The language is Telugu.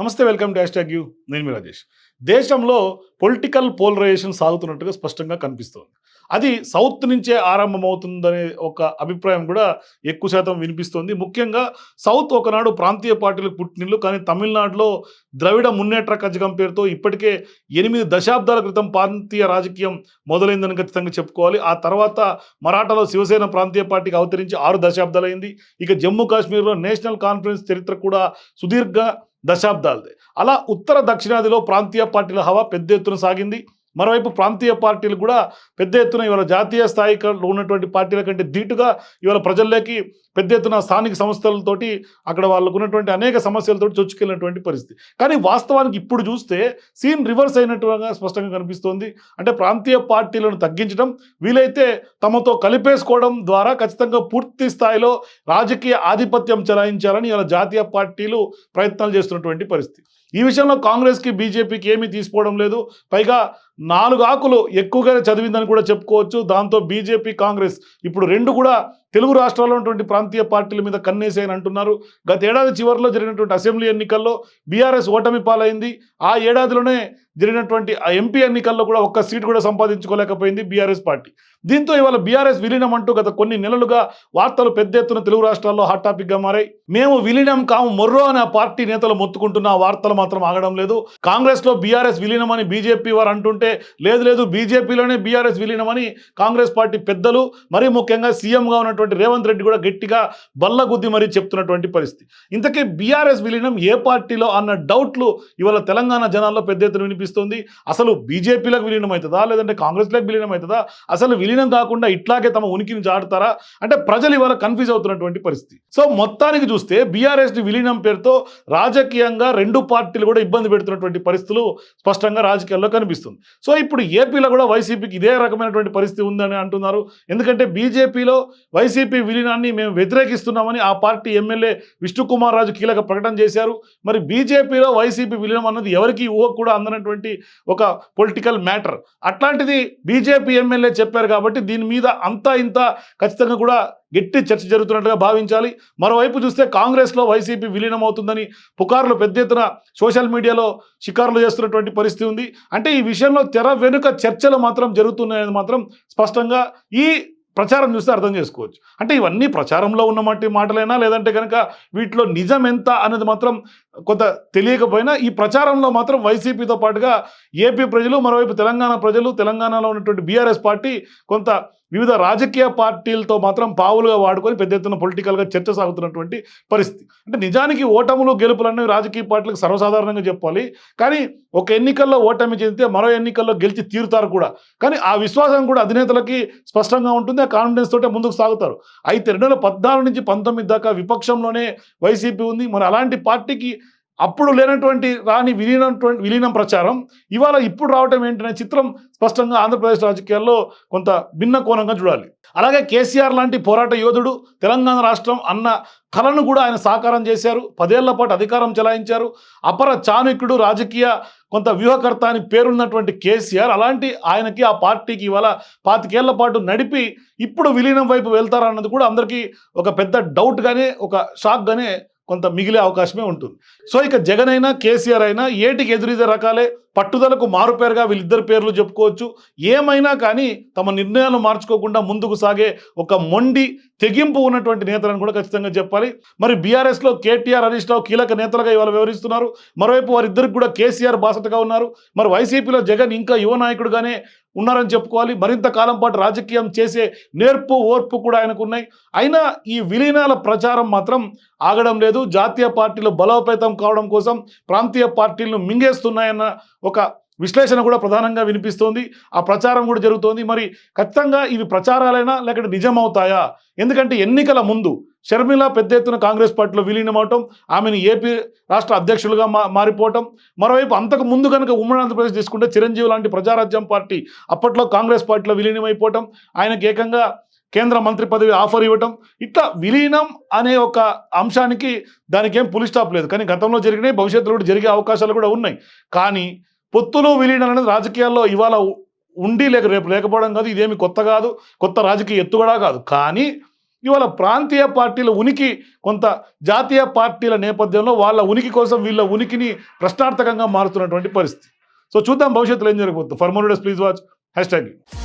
నమస్తే, welcome to hash tag you. నేను మీ రాజేష్. దేశంలో పొలిటికల్ పోలరైజేషన్ సాగుతున్నట్టుగా స్పష్టంగా కనిపిస్తోంది. అది సౌత్ నుంచే ఆరంభమవుతుందనే ఒక అభిప్రాయం కూడా ఎక్కువ శాతం వినిపిస్తోంది. ముఖ్యంగా సౌత్ ఒకనాడు ప్రాంతీయ పార్టీలకు పుట్టినిల్లు. కానీ తమిళనాడులో ద్రవిడ మున్నేట్ర కజగం పేరుతో ఇప్పటికే 8 దశాబ్దాల క్రితం ప్రాంతీయ రాజకీయం మొదలైందని ఖచ్చితంగా చెప్పుకోవాలి. ఆ తర్వాత మరాఠాలో శివసేన ప్రాంతీయ పార్టీకి అవతరించి 6 దశాబ్దాలైంది. ఇక జమ్మూ కాశ్మీర్లో నేషనల్ కాన్ఫరెన్స్ చరిత్ర కూడా సుదీర్ఘ దశాబ్దాలదే. అలా ఉత్తర దక్షిణాదిలో ప్రాంతీయ పార్టీల హవా పెద్ద ఎత్తున సాగింది. మరోవైపు ప్రాంతీయ పార్టీలు కూడా పెద్ద ఎత్తున ఇవాళ జాతీయ స్థాయిలో ఉన్నటువంటి పార్టీల కంటే ధీటుగా ఇవాళ ప్రజల్లోకి పెద్ద ఎత్తున స్థానిక సంస్థలతోటి అక్కడ వాళ్ళకు ఉన్నటువంటి అనేక సమస్యలతోటి చొచ్చుకెళ్ళినటువంటి పరిస్థితి. కానీ వాస్తవానికి ఇప్పుడు చూస్తే సీన్ రివర్స్ అయినట్టుగా స్పష్టంగా కనిపిస్తోంది. అంటే ప్రాంతీయ పార్టీలను తగ్గించడం, వీలైతే తమతో కలిపేసుకోవడం ద్వారా ఖచ్చితంగా పూర్తి స్థాయిలో రాజకీయ ఆధిపత్యం చెలాయించాలని ఇలా జాతీయ పార్టీలు ప్రయత్నాలు చేస్తున్నటువంటి పరిస్థితి. ఈ విషయంలో కాంగ్రెస్కి బీజేపీకి ఏమీ తీసుకోవడం లేదు. పైగా 4 ఆకులు ఎక్కువగానే చదివిందని కూడా చెప్పుకోవచ్చు. దాంతో బీజేపీ కాంగ్రెస్ ఇప్పుడు 2 కూడా తెలుగు రాష్ట్రాల్లో ఉన్నటువంటి ప్రాంతీయ పార్టీల మీద కన్నేసేయని అంటున్నారు. గత ఏడాది చివరిలో జరిగినటువంటి అసెంబ్లీ ఎన్నికల్లో బీఆర్ఎస్ ఓటమి పాలైంది. ఆ ఏడాదిలోనే జరిగినటువంటి ఆ ఎంపీ ఎన్నికల్లో కూడా ఒక్క సీటు కూడా సంపాదించుకోలేకపోయింది బీఆర్ఎస్ పార్టీ. దీంతో ఇవాళ బీఆర్ఎస్ విలీనం అంటూ గత కొన్ని నెలలుగా వార్తలు పెద్ద ఎత్తున తెలుగు రాష్ట్రాల్లో హాట్ టాపిక్గా మారాయి. మేము విలీనం కాము మొర్రో అని ఆ పార్టీ నేతలు మొత్తుకుంటున్న ఆ వార్తలు మాత్రం ఆగడం లేదు. కాంగ్రెస్లో బీఆర్ఎస్ విలీనం అని బీజేపీ వారు అంటుంటే లేదు బీజేపీలోనే బీఆర్ఎస్ విలీనం అని కాంగ్రెస్ పార్టీ పెద్దలు, మరీ ముఖ్యంగా సీఎంగా ఉన్నటువంటి రేవంత్ రెడ్డి కూడా గట్టిగా బల్లగుద్ది మరీ చెప్తున్నటువంటి పరిస్థితి. ఇంతకీ బీఆర్ఎస్ విలీనం ఏ పార్టీలో అన్న డౌట్లు ఇవాళ తెలంగాణ జనాల్లో పెద్ద ఎత్తున వినిపిస్తుంది. అసలు బీజేపీలకు విలీనం అవుతుందా, లేదంటే కాంగ్రెస్లకు విలీనం అవుతుందా, అసలు విలీనం కాకుండా ఇట్లాగే తమ ఉనికిని చాటుతారా అంటే ప్రజలు ఇవాళ కన్ఫ్యూజ్ అవుతున్నటువంటి పరిస్థితి. సో మొత్తానికి చూస్తే బీఆర్ఎస్ విలీనం పేరుతో రాజకీయంగా 2 పార్టీలు కూడా ఇబ్బంది పెడుతున్నటువంటి పరిస్థితులు స్పష్టంగా రాజకీయాల్లో కనిపిస్తుంది. సో ఇప్పుడు ఏపీలో కూడా వైసీపీకి ఇదే రకమైనటువంటి పరిస్థితి ఉందని అంటున్నారు. ఎందుకంటే బీజేపీలో వైసీపీ విలీనాన్ని మేము వ్యతిరేకిస్తున్నామని ఆ పార్టీ ఎమ్మెల్యే విష్ణుకుమార్ రాజు కీలక ప్రకటన చేశారు. మరి బీజేపీలో వైసీపీ విలీనం అన్నది ఎవరికి ఊహకు కూడా అందనటువంటి ఒక పొలిటికల్ మ్యాటర్. అట్లాంటిది బీజేపీ ఎమ్మెల్యే చెప్పారు కాబట్టి దీని మీద అంతా ఇంత ఖచ్చితంగా కూడా గట్టి చర్చ జరుగుతున్నట్టుగా భావించాలి. మరోవైపు చూస్తే కాంగ్రెస్లో వైసీపీ విలీనం అవుతుందని పుకార్లు పెద్ద ఎత్తున సోషల్ మీడియాలో షికారులు చేస్తున్నటువంటి పరిస్థితి ఉంది. అంటే ఈ విషయంలో తెర వెనుక చర్చలు మాత్రం జరుగుతున్నాయని మాత్రం స్పష్టంగా ఈ ప్రచారం చూస్తే అర్థం చేసుకోవచ్చు. అంటే ఇవన్నీ ప్రచారంలో ఉన్నటువంటి మాటలైనా, లేదంటే కనుక వీటిలో నిజం ఎంత అనేది మాత్రం కొంత తెలియకపోయినా ఈ ప్రచారంలో మాత్రం వైసీపీతో పాటుగా ఏపీ ప్రజలు, మరోవైపు తెలంగాణ ప్రజలు, తెలంగాణలో ఉన్నటువంటి బీఆర్ఎస్ పార్టీ కొంత వివిధ రాజకీయ పార్టీలతో మాత్రం పావులుగా వాడుకొని పెద్ద ఎత్తున పొలిటికల్గా చర్చ సాగుతున్నటువంటి పరిస్థితి. అంటే నిజానికి ఓటములు గెలుపులు అనేవి రాజకీయ పార్టీలకు సర్వసాధారణంగా చెప్పాలి. కానీ ఒక ఎన్నికల్లో ఓటమి చెందితే మరో ఎన్నికల్లో గెలిచి తీరుతారు కూడా. కానీ ఆ విశ్వాసం కూడా అధినేతలకి స్పష్టంగా ఉంటుంది. ఆ కాన్ఫిడెన్స్ తోటే ముందుకు సాగుతారు. అయితే 2014 నుంచి 19 దాకా విపక్షంలోనే వైసీపీ ఉంది. మరి అలాంటి పార్టీకి అప్పుడు లేనటువంటి రాని విలీనం ప్రచారం ఇవాళ ఇప్పుడు రావటం ఏంటనే చిత్రం స్పష్టంగా ఆంధ్రప్రదేశ్ రాజకీయాల్లో కొంత భిన్న కోణంగా చూడాలి. అలాగే కేసీఆర్ లాంటి పోరాట యోధుడు తెలంగాణ రాష్ట్రం అన్న కలను కూడా ఆయన సాకారం చేశారు. 10 ఏళ్ల పాటు అధికారం చెలాయించారు. అపర చాణక్యుడు, రాజకీయ కొంత వ్యూహకర్త అని పేరున్నటువంటి కేసీఆర్ అలాంటి ఆయనకి ఆ పార్టీకి ఇవాళ 25 ఏళ్ల పాటు నడిపి ఇప్పుడు విలీనం వైపు వెళ్తారన్నది కూడా అందరికీ ఒక పెద్ద డౌట్గానే, ఒక షాక్గానే కొంత మిగిలే అవకాశమే ఉంటుంది. సో ఇక జగన్ అయినా కేసీఆర్ అయినా ఏటికి ఎదురీదే రకాలే. పట్టుదలకు మారుపేరుగా వీళ్ళిద్దరు పేర్లు చెప్పుకోవచ్చు. ఏమైనా కానీ తమ నిర్ణయాలు మార్చుకోకుండా ముందుకు సాగే ఒక మొండి తెగింపు ఉన్నటువంటి నేతలను కూడా ఖచ్చితంగా చెప్పాలి. మరి బీఆర్ఎస్లో కేటీఆర్, హరీష్ రావు కీలక నేతలుగా ఇవాళ వ్యవహరిస్తున్నారు. మరోవైపు వారిద్దరికి కూడా కేసీఆర్ బాసటగా ఉన్నారు. మరి వైసీపీలో జగన్ ఇంకా యువ నాయకుడుగానే ఉన్నారని చెప్పుకోవాలి. మరింత కాలం పాటు రాజకీయం చేసే నేర్పు, ఓర్పు కూడా ఆయనకు ఉన్నాయి. అయినా ఈ విలీనాల ప్రచారం మాత్రం ఆగడం లేదు. జాతీయ పార్టీలు బలోపేతం కావడం కోసం ప్రాంతీయ పార్టీలను మింగేస్తున్నాయన్న ఒక విశ్లేషణ కూడా ప్రధానంగా వినిపిస్తోంది. ఆ ప్రచారం కూడా జరుగుతోంది. మరి ఖచ్చితంగా ఇవి ప్రచారాలైనా లేకపోతే నిజమవుతాయా? ఎందుకంటే ఎన్నికల ముందు షర్మిల పెద్ద ఎత్తున కాంగ్రెస్ పార్టీలో విలీనం అవటం, ఆమెను ఏపీ రాష్ట్ర అధ్యక్షులుగా మారిపోవటం, మరోవైపు అంతకు ముందు కనుక ఉమ్మడి ఆంధ్రప్రదేశ్ తీసుకుంటే చిరంజీవి లాంటి ప్రజారాజ్యం పార్టీ అప్పట్లో కాంగ్రెస్ పార్టీలో విలీనం అయిపోవటం, ఆయనకి ఏకంగా కేంద్ర మంత్రి పదవి ఆఫర్ ఇవ్వటం, ఇట్లా విలీనం అనే ఒక అంశానికి దానికి ఏం పులి స్టాప్ లేదు. కానీ గతంలో జరిగినాయి, భవిష్యత్తులో కూడా జరిగే అవకాశాలు కూడా ఉన్నాయి. కానీ పొత్తులు విలీనం అనేది రాజకీయాల్లో ఇవాళ ఉండి రేపు లేకపోవడం కాదు. ఇదేమి కొత్త కాదు, కొత్త రాజకీయ ఎత్తు కూడా కాదు. కానీ ఇవాళ ప్రాంతీయ పార్టీల ఉనికి కొంత జాతీయ పార్టీల నేపథ్యంలో వాళ్ళ ఉనికి కోసం వీళ్ళ ఉనికిని ప్రశ్నార్థకంగా మారుతున్నటువంటి పరిస్థితి. సో చూద్దాం భవిష్యత్తులో ఏం జరగబోతుంది. For more videos please watch #.